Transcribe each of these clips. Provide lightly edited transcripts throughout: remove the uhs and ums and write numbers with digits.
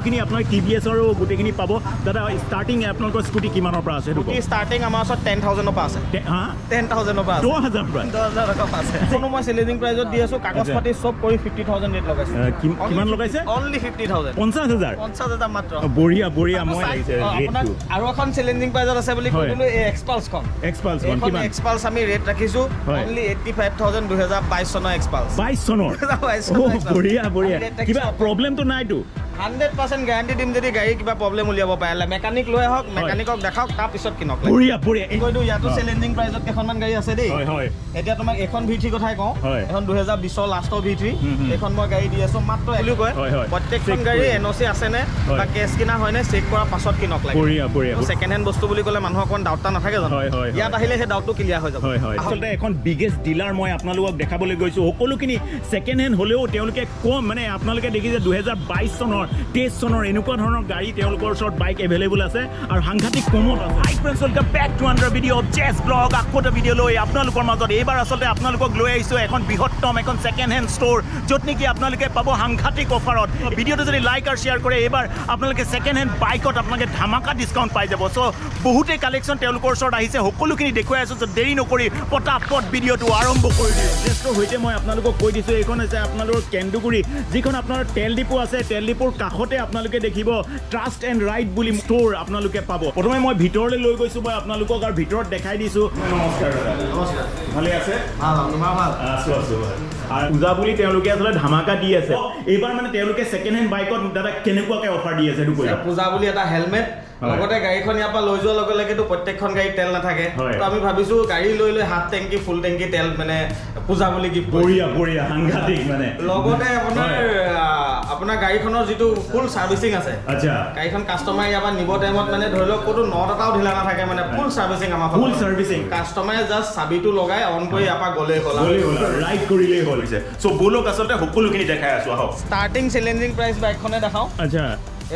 খিনি আপোনাৰ TVS আৰু গোটেইখিনি পাব দাদা ষ্টাৰ্টিং আপোনালোকৰ স্কুটি কিমানৰ পৰা আছে স্কুটি ষ্টাৰ্টিং আমাৰ ওচৰত 10,000 পৰা আছে হা 10,000 পৰা আছে 10,000 পৰা 10,000 টকা আছে কোনো মই চেলেঞ্জিং প্ৰাইজত দি আছো কাগজ পাতি সব কৰি 50,000 ৰেট লগাইছে কিমান লগাইছে অনলি 50,000 50,000 মাত্ৰ বঢ়িয়া বঢ়িয়া মই লাগিছে আপোনাক আৰু এখন চেলেঞ্জিং প্ৰাইজত আছে বুলি কৈছিলো এই এক্সপালছ খন কিমান এক্সপালছ আমি ৰেট ৰাখিছো অনলি 85,000 2022 চনৰ এক্সপালছ 22 চনৰ বঢ়িয়া বঢ়িয়া কিবা প্ৰব্লেমটো নাইতো 100% গ্যাৰান্টি দিম যদি গাড়ী কিবা প্ৰব্লেম উলিয়াব পাৰে মেকানিক লৈ আহক মেকানিকক দেখাওক তাৰ পিছত কিনক বঢ়িয়া বঢ়িয়া কৈতো ইয়াতো চেলেঞ্জিং প্ৰাইজত কেইখনমান গাড়ী আছে দেই এতিয়া তোমাক এখন V3 কথাই কওঁ এখন 2020 লাষ্টৰ V3 এখন মই গাড়ী দি আছো মাত্ৰ বুলি কয় প্ৰত্যেকখন গাড়ী NOC আছে নে বা কেছ কিনা হয় নে চেক কৰাৰ পাছত কিনক লাগে বঢ়িয়া বঢ়িয়া সেকেন্ড হ্যান্ড বস্তু বুলি ক'লে মানুহৰ অকণ ডাউট নাথাকে জানো ইয়াত আহিলে সেই ডাউটটো ক্লিয়াৰ হৈ যাব আচলতে এখন বিগেষ্ট ডিলাৰ মই আপোনালোকক দেখাবলৈ গৈছো সকলোখিনি সেকেন্ড হ্যান্ড হলেও তেওঁলোকে কম মানে আপোনালোকে দেখিছে 2022 চনৰ 23 চনৰ এনেকুৱা ধৰণৰ গাড়ী তেওঁলোকৰ ওচৰত বাইক এভেইলেবল আছে আৰু সাংঘাতিক কমত আছে hi friends welcome back to another video' of Jess vlog আকৌ এটা ভিডিঅ' লৈ আপোনালোকৰ মাজত এইবাৰ আচলতে আপোনালোকক লৈ আহিছোঁ এখন বৃহত্তম এখন ছেকেণ্ড হেণ্ড ষ্ট'ৰ য'ত নেকি আপোনালোকে পাব সাংঘাতিক অফাৰত ভিডিঅ'টো যদি লাইক আৰু শ্বেয়াৰ কৰে এইবাৰ আপোনালোকে ছেকেণ্ড হেণ্ড বাইকত আপোনালোকে ধামাকা ডিছকাউণ্ট পাই যাব চ' বহুতেই কালেকশ্যন তেওঁলোকৰ ওচৰত আহিছে সকলোখিনি দেখুৱাই আছোঁ যে দেৰি নকৰি পটাপট ভিডিঅ'টো আৰম্ভ কৰি দিওঁ জেষ্টৰ সৈতে মই আপোনালোকক কৈ দিছোঁ এইখন হৈছে আপোনালোকৰ কেন্দুগুৰি যিখন আপোনাৰ তেল ডিপু আছে তেল ডিপুৰ কাষতে আপোনালোকে দেখিব ট্ৰাষ্ট এণ্ড ৰাইড বুলি ষ্ট'ৰ আপোনালোকে পাব প্ৰথমে মই ভিতৰলৈ লৈ গৈছোঁ মই আপোনালোকক আৰু ভিতৰত দেখাই দিছোঁ নমস্কাৰ নমস্কাৰ ভালে আছে ভাল আছোঁ আৰু পূজা বুলি তেওঁলোকে আচলতে ধামাকা দি আছে এইবাৰ মানে তেওঁলোকে ছেকেণ্ড হেণ্ড বাইকত দাদা কেনেকুৱাকৈ অফাৰ দি আছে এইটো কৈ পূজা বুলি এটা হেলমেট লগতে গাড়ীখন ইয়াৰ পৰা লৈ যোৱাৰ লগে লগেতো প্ৰত্যেকখন গাড়ীত তেল নাথাকে তো আমি ভাবিছোঁ গাড়ী লৈ লৈ হাফ টেংকি ফুল টেংকি তেল মানে পূজা বুলি গিফ্ট বঢ়িয়া বঢ়িয়া সাংঘাতিক মানে লগতে আপোনাৰ গাড়ীখনৰ যিটো ফুল চাৰ্ভিচিং আছে আচ্ছা গাড়ীখন কাষ্টমাৰ ইয়াৰ পৰা নিব টাইমত মানে ধৰি লওক ক'তো নট এটাও ঢিলা নাথাকে মানে ফুল চাৰ্ভিচিং আমাৰ ফুল চাৰ্ভিচিং কাষ্টমাৰে জাষ্ট চাবিটো লগাই অন কৰি ইয়াৰ পৰা গ'লেই হ'ল ৰাইড কৰিলেই হ'ল চ' ব'লক আচলতে সকলোখিনি দেখাই আছোঁ আহক ষ্টাৰ্টিং চেলেঞ্জিং প্ৰাইচ বাইকখনে দেখাওঁ আচ্ছা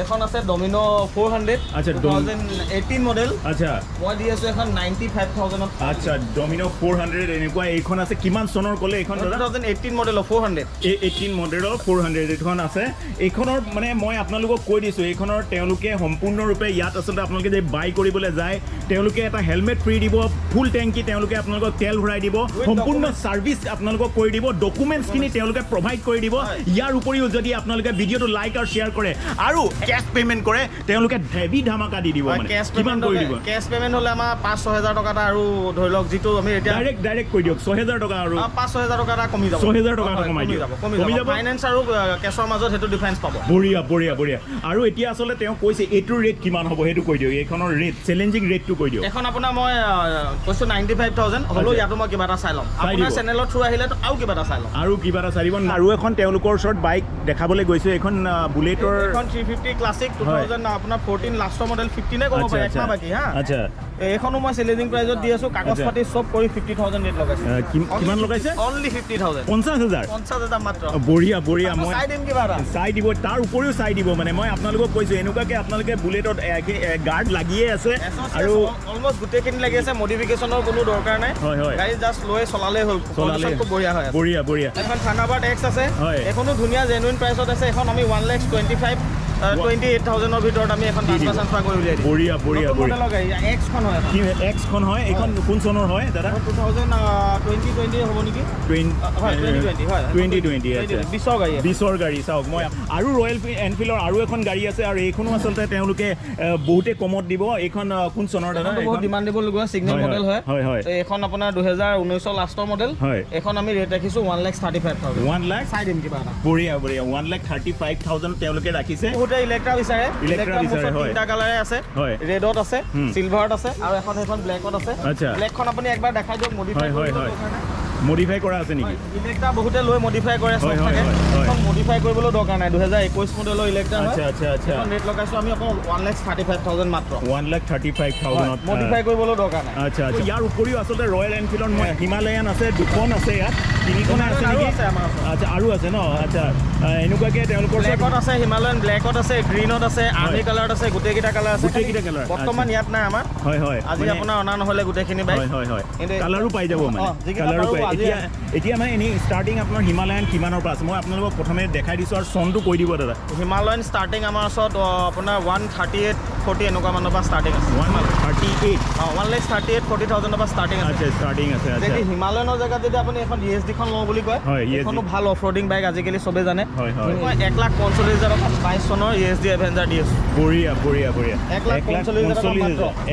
এখন আছে ডমিনো 400 আচ্ছা 2018 মডেল আচ্ছা মই দি আছো এখন 95,000 আচ্ছা ডমিনো 400 এনেকুৱা এইখন আছে কিমান চনৰ ক'লে এইখন 2018 মডেলৰ 400 18 মডেলৰ 400 এইখন আছে এইখনৰ মানে মই আপোনালোকক কৈ দিছোঁ এইখনৰ তেওঁলোকে সম্পূৰ্ণৰূপে ইয়াত আচলতে আপোনালোকে যে বাই কৰিবলৈ যায় তেওঁলোকে এটা হেলমেট ফ্ৰী দিব ফুল টেংকি তেওঁলোকে আপোনালোকক তেল ভৰাই দিব সম্পূৰ্ণ ছাৰ্ভিচ আপোনালোকক কৰি দিব ডকুমেণ্টছখিনি তেওঁলোকে প্ৰভাইড কৰি দিব ইয়াৰ উপৰিও যদি আপোনালোকে ভিডিঅ'টো লাইক আৰু শ্বেয়াৰ কৰে আৰু কেছ পেমেন্ট কৰে তেওঁলোকে হেভি ধামাকা দি দিব মানে কিমান কৰি দিব কেছ পেমেন্ট হলে আমাৰ 5-6,000 টকা এটা আৰু ধৰি লওক যিটো আমি এতিয়া ডাইৰেক্ট কৈ দিয়ক 6,000 টকা আৰু 5-6,000 টকা এটা কমি যাব 6,000 টকা কমাই যাব ফাইনেন্স আৰু কেছৰ মাজত সেইটো ডিফাৰেন্স পাব বঢ়িয়া বঢ়িয়া বঢ়িয়া আৰু এতিয়া আচলতে তেওঁ কৈছে এইটোৰ ৰেট কিমান হ'ব সেইটো কৈ দিয়ক এইখনৰ ৰেট চেলেঞ্জিং ৰেটটো কৈ দিয়ক এখন আপোনাৰ মই কৈছোঁ 95,000 হ'লেও ইয়াতো মই কিবা এটা চাই ল'ম আপোনাৰ চেনেলৰ থ্ৰু আহিলে আৰু কিবা এটা চাই ল'ম আৰু কিবা এটা চাই দিব আৰু এখন তেওঁলোকৰ ওচৰত বাইক দেখাবলৈ গৈছোঁ এখন বুলেটৰ এখন 350 ক্লাছিক 2000 আপোনাৰ 14 লাষ্টৰ মডেল 15 ক'ব পাৰে একমাহ বাকী হা আচ্ছা এইখনো মই চেলেঞ্জিং প্ৰাইজত দি আছোঁ কাগজ পাতি সব কৰি 50,000 ৰেট লগাইছে কিমান লগাইছে অনলি 50,000 50,000 মাত্ৰ বঢ়িয়া বঢ়িয়া মই চাই দিম কিবা এটা চাই দিব তাৰ উপৰিও চাই দিব মানে মই আপোনালোকক কৈছোঁ এনেকুৱাকৈ আপোনালোকে বুলেটত গাৰ্ড লাগিয়ে আছে আৰু অলমষ্ট গোটেইখিনি লাগি আছে মডিফিকেশ্যনৰ কোনো দৰকাৰ নাই গাড়ী জাষ্ট লৈ চলালেই হ'ল খুব বঢ়িয়া হয় বঢ়িয়া বঢ়িয়া এখন থাণ্ডাৰবাৰ্ড X আছে এখনো ধুনীয়া জেনুইন প্ৰাইচত আছে এখন আমি 1,28,000 ভিতৰত আমি এখন ট্ৰান্সফাৰ কৰি উলিয়াই দিম বঢ়িয়া বঢ়িয়া বঢ়িয়া X-খন হয় X-খন হয় এইখন কোন চনৰ হয় দাদা 2020 হ'ব নেকি 2020 20 গাড়ী চাওক মই আৰু ৰয়েল এনফিল্ডৰ আৰু এখন গাড়ী আছে আৰু এইখনো আচলতে তেওঁলোকে বহুতে কমত দিব এইখন কোন চনৰ দাদা বহুত ডিমাণ্ড দিব লগা সিগনেল মডেল হয় এইখন আপোনাৰ 2019 লাষ্টৰ মডেল এইখন আমি ৰেট ৰাখিছোঁ 1,35,000 1 লাখ চাই দিম কিবা এটা বঢ়িয়া বঢ়িয়া 1,35,000 তেওঁলোকে ৰাখিছে ইলেক্ট্ৰা বিচাৰে তিনিটা কালাৰে আছে ৰেডত আছে চিলভাৰত আছে আৰু এখন ব্লেকত আছে ব্লেকখন আপুনি একবাৰ দেখাই দিয়ক মডিফাই কৰা আছে নেকি ইলেক্ট্ৰা বহুতে লৈ মডিফাই কৰে সব থাকে এখন মডিফাই কৰিবলৈ দৰকাৰ নাই 2021 মডেলৰ ইলেক্ট্ৰা হয় আচ্ছা ৰেট লগাইছো আমি অকল 1,35,000 মাত্ৰ 1,35,000 মডিফাই কৰিবলৈ দৰকাৰ নাই আচ্ছা ইয়াৰ উপৰিও আচলতে ৰয়েল এনফিল্ডৰ হিমালয়ান আছে দুখন আছে ইয়াত তিনিখন আছে নেকি আচ্ছা আৰু আছে ন আচ্ছা এনেকুৱাকৈ তেওঁলোকৰ ব্লেকত আছে হিমালয়ান ব্লেকত আছে গ্ৰীণত আছে আৰ্মি কালাৰত আছে গোটেইকেইটা কালাৰ আছে বৰ্তমান ইয়াত নাই আমাৰ আজি আপোনাৰ অনা নহ'লে গোটেইখিনি বাইক কালাৰো পাই যাব মানে কালাৰো পাই এতিয়া মানে এনেই ষ্টাৰ্টিং আপোনাৰ হিমালয়ান কিমানৰ পৰা আছে মই আপোনালোকক প্ৰথমে দেখাই দিছোঁ আৰু চনটো কৈ দিব দাদা হিমালয়ান ষ্টাৰ্টিং আমাৰ ওচৰত আপোনাৰ 138-40 এনেকুৱা মানৰ পৰা ষ্টাৰ্টিং আছে 138-40,000 পৰা ষ্টাৰ্টিং আছে ষ্টাৰ্টিং আছে যদি হিমালয়ানৰ জেগাত যদি আপুনি এখন ESD-খন লওঁ বুলি কয় এইখনো ভাল অফ ৰডিং বাইক আজিকালি চবে জানে 1,45,000 টকা 22 চনৰ ESD এভেঞ্জাৰ দি আছোঁ বঢ়িয়া বঢ়িয়া বঢ়িয়া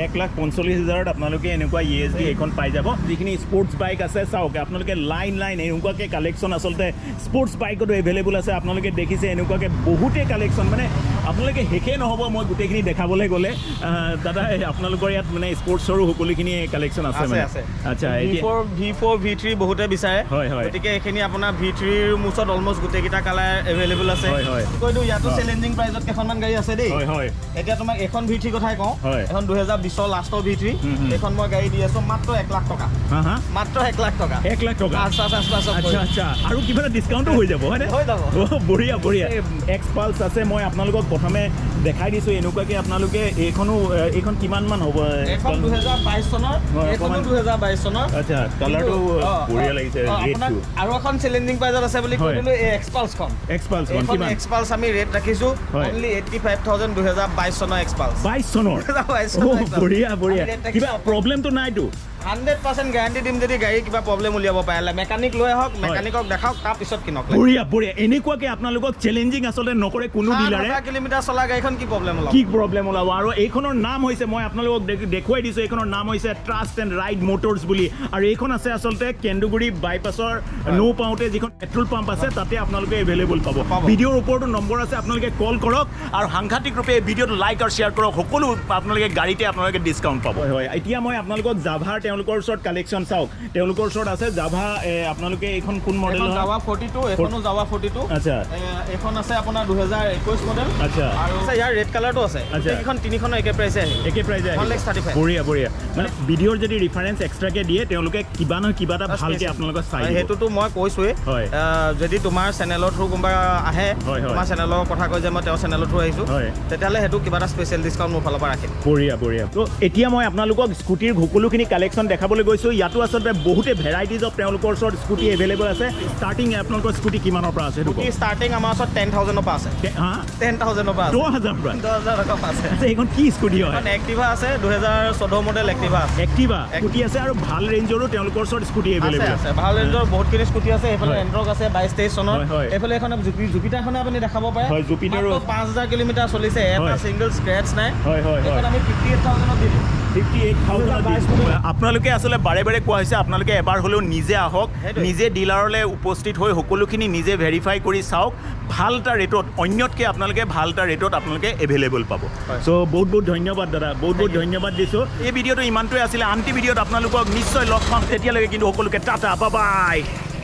1,45,000 আপোনালোকে এনেকুৱা ESD এইখন পাই যাব যিখিনি স্পৰ্টছ বাইক আছে চাওক আপোনালোকে লাইন এনেকুৱাকৈ কালেকশ্যন আচলতে স্পৰ্টছ বাইকতো এভেইলেবল আছে আপোনালোকে দেখিছে এনেকুৱাকৈ বহুতেই কালেকশ্যন মানে আপোনালোকে শেষেই নহ'ব মই গোটেইখিনি দেখাবলৈ গ'লে দাদা আপোনালোকৰ ইয়াত মানে স্পৰ্টছৰো সকলোখিনি কালেকশ্যন আছে মানে আচ্ছা V4 V3 বহুতে বিচাৰে গতিকে এইখিনি আপোনাৰ V3ৰ ওচৰত অলমষ্ট গোটেইকেইটা কালাৰ এভেইলেবল আছে কৈ দিওঁ ইয়াতো চেলেঞ্জিং প্ৰাইজত কেইখনমান গাড়ী আছে দেই এতিয়া তোমাক এখন V3 কথাই কওঁ এখন 2020 লাষ্টৰ V3 এইখন মই গাড়ী দি আছোঁ মাত্ৰ 1 লাখ টকা মাত্ৰ 1 লাখ টকা 1 লাখ টকা আচ্ছা আৰু কিবা এটা ডিছকাউণ্টো হৈ যাব হয়নে হৈ যাব বঢ়িয়া বঢ়িয়া এক্সপালছ আছে মই আপোনালোকক প্ৰথমে দেখাই দিছোঁ এনেকুৱাকৈ আপোনালোকে এইখন কিমানমান হ'ব এখন 2022 চনৰ এইখনো 2022 চনৰ আচ্ছা কালাৰটো বঢ়িয়া লাগিছে ৰেডটো আৰু এখন চেলেঞ্জিং প্ৰাইজত আছে বুলি কৈ দিলোঁ এই এক্সপালছখন কিমান এক্সপালছ আমি ৰেট ৰাখিছোঁ অনলি 85,000 2022 চনৰ এক্সপালছ 22 চনৰ বঢ়িয়া বঢ়িয়া কিবা প্ৰব্লেমটো নাইতো 100% গ্যাৰান্টি দিম যদি গাড়ী কিবা প্ৰব্লেম উলিয়াব পাৰে মেকানিক লৈ আহক মেকানিকক দেখাওক তাৰ পিছত কিনক বঢ়িয়া বঢ়িয়া এনেকুৱাকৈ আপোনালোকক চেলেঞ্জিং আচলতে নকৰে কোনো ডিলাৰে কিলোমিটাৰ চলা গাড়ীখন কি প্ৰব্লেম ওলাব আৰু এইখনৰ নাম হৈছে মই আপোনালোকক দেখুৱাই দিছোঁ এইখনৰ নাম হৈছে ট্ৰাষ্ট এণ্ড ৰাইড মটৰ্ছ বুলি আৰু এইখন আছে আচলতে কেন্দুগুৰি বাইপাছৰ নৌ পাওঁতে যিখন পেট্ৰল পাম্প আছে তাতে আপোনালোকে এভেইলেবল পাব ভিডিঅ'ৰ ওপৰতো নম্বৰ আছে আপোনালোকে কল কৰক আৰু সাংঘাতিক ৰূপে এই ভিডিঅ'টো লাইক আৰু শ্বেয়াৰ কৰক সকলো আপোনালোকে গাড়ীতে আপোনালোকে ডিছকাউণ্ট পাব হয় এতিয়া মই আপোনালোকক জাভাৰ তেওঁলোকৰ ওচৰত কালেকশ্যন চাওক তেওঁলোকৰ ওচৰত আছে জাভা আপোনালোকে এইখন কোন মডেল জাভা 42 এখনো জাভা 42 আচ্ছা এখন আছে আপোনাৰ 2021 মডেল আচ্ছা আৰু ইয়াৰ ৰেড কালাৰটো আছে এইখন তিনিখনৰ একে প্ৰাইচে আহে 1,35,000 বঢ়িয়া বঢ়িয়া মানে ভিডিঅ'ৰ যদি ৰিফাৰেঞ্চ এক্সট্ৰাকে দিয়ে তেওঁলোকে কিবা নহয় কিবা এটা ভালকৈ আপোনালোকক চাই সেইটোতো মই কৈছোঁৱেই যদি তোমাৰ চেনেলৰ থ্ৰু কোনোবা আহে তোমাৰ চেনেলৰ কথা কৈ যে মই তেওঁৰ চেনেলৰ থ্ৰু আহিছোঁ তেতিয়াহ'লে সেইটো কিবা এটা স্পেচিয়েল ডিছকাউণ্ট মোৰ ফালৰ পৰা ৰাখিম বঢ়িয়া বঢ়িয়া তো এতিয়া মই আপোনালোকক স্কুটিৰ সকলোখিনি কালেকশ্যন দেখাবলৈ গৈছোঁ ইয়াতো আচলতে বহুতে ভেৰাইটিজ অফ তেওঁলোকৰ ওচৰত স্কুটি এভেইলেবল আছে ষ্টাৰ্টিং আপোনালোকৰ স্কুটি কিমানৰ পৰা আছে ষ্টাৰ্টিং আমাৰ ওচৰত 10,000 পৰা আছে 10,000 পৰা 10,000 পৰা 10,000 টকা আছে এইখন কি স্কুটি হয় এক্টিভা আছে 2014 মডেল এক্টিভা স্কুটি আছে আৰু ভাল ৰেঞ্জৰো তেওঁলোকৰ ওচৰত স্কুটি এভেইলেবল আছে ভাল ৰেঞ্জৰ বহুতখিনি স্কুটি আছে এইফালে এণ্ট্ৰক আছে 22-23 চনৰ এইফালে এখন জুপিটাৰখনে আপুনি দেখাব পাৰে জুপিটাৰো 5,000 কিলোমিটাৰ চলিছে এটা ছিংগল স্ক্ৰেচ নাই এইখন আমি 58,000 দি দিম 58,000 আপোনালোকে আচলতে বাৰে বাৰে কোৱা হৈছে আপোনালোকে এবাৰ হ'লেও নিজে আহক নিজে ডিলাৰলৈ উপস্থিত হৈ সকলোখিনি নিজে ভেৰিফাই কৰি চাওক ভাল এটা ৰেটত অন্যতকৈ আপোনালোকে ভাল এটা ৰেটত আপোনালোকে এভেইলেবল পাব চ' বহুত বহুত ধন্যবাদ দাদা বহুত ধন্যবাদ দিছোঁ এই ভিডিঅ'টো ইমানটোৱে আছিলে আনটি ভিডিঅ'ত আপোনালোকক নিশ্চয় লগ পাম তেতিয়ালৈকে কিন্তু সকলোকে টাটা বাই বাই